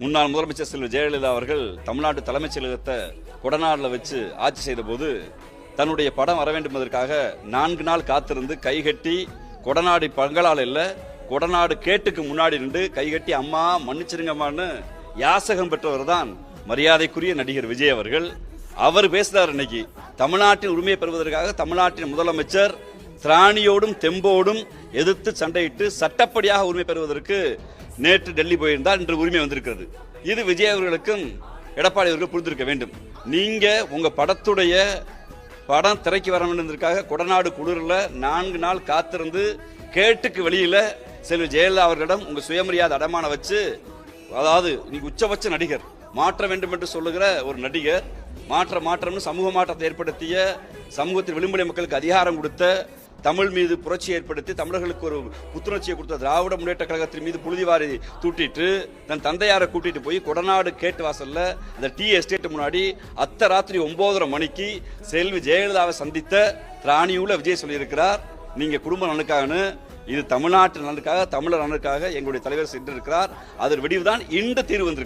முன்னாள் முதலமைச்சர் செல்வி ஜெயலலிதா அவர்கள் தமிழ்நாட்டு தலைமைச் செயலகத்தை கொடநாடுல வச்சு ஆட்சி செய்த போது தன்னுடைய படம் வர வேண்டும் என்பதற்காக 4 நாள் காத்திருந்து கைகட்டி கொடநாடு பங்களால் இல்ல கொடநாடு கேட்டுக்கு முன்னாடி நின்று கைகட்டி அம்மா மன்னிச்சிருங்கம்மான்னு யாசகம் பெற்றவர் தான் மரியாதைக்குரிய நடிகர் விஜய் அவர்கள். அவர் பேசுறார் இன்னைக்கு தமிழ்நாட்டின் உரிமையை பெறுவதற்காக தமிழ்நாட்டின் முதலமைச்சர் திராணியோடும் தெம்போடும் எதிர்த்து சண்டையிட்டு சட்டப்படியாக உரிமை பெறுவதற்கு நேற்று டெல்லி போயிருந்தால் இன்று உரிமை வந்திருக்கிறது. இது விஜய் அவர்களுக்கும் எடப்பாடி அவர்கள் புரிந்திருக்க வேண்டும். நீங்க உங்க படத்துடைய படம் திரைக்கு வர வேண்டியதற்காக கொடநாடு குளிரில் 4 நாள் காத்திருந்து கேட்டுக்கு வெளியில செல்வி ஜெயலலிதா அவர்களிடம் உங்க சுயமரியாதை அடமான வச்சு, அதாவது நீங்க உச்சபட்ச நடிகர், மாற்ற வேண்டும் என்று சொல்லுகிற ஒரு நடிகர், மாற்றம்னு சமூக மாற்றத்தை ஏற்படுத்திய, சமூகத்தில் விளிம்புநிலை மக்களுக்கு அதிகாரம் கொடுத்த, தமிழ் மீது புரட்சி ஏற்படுத்தி தமிழர்களுக்கு ஒரு புத்துணர்ச்சியை கொடுத்த திராவிட முன்னேற்ற கழகத்தின் மீது புழுதிவாரி தூட்டிட்டு தன் தந்தையாரை கூட்டிட்டு போய் கொடநாடு கேட்டு வாசல்ல அந்த டீ எஸ்டேட் முன்னாடி ராத்திரி 9:30 மணிக்கு செல்வி ஜெயலலிதாவை சந்தித்த திராணியுள்ள விஜய் சொல்லியிருக்கிறார், நீங்க குடும்ப நலனுக்காகனு, இது தமிழ்நாட்டு நலனுக்காக, தமிழர் நலனுக்காக எங்களுடைய தலைவர் சென்றிருக்கிறார். அதன் விடிவுதான் இன்று தீர்வு வந்திருக்கிறது.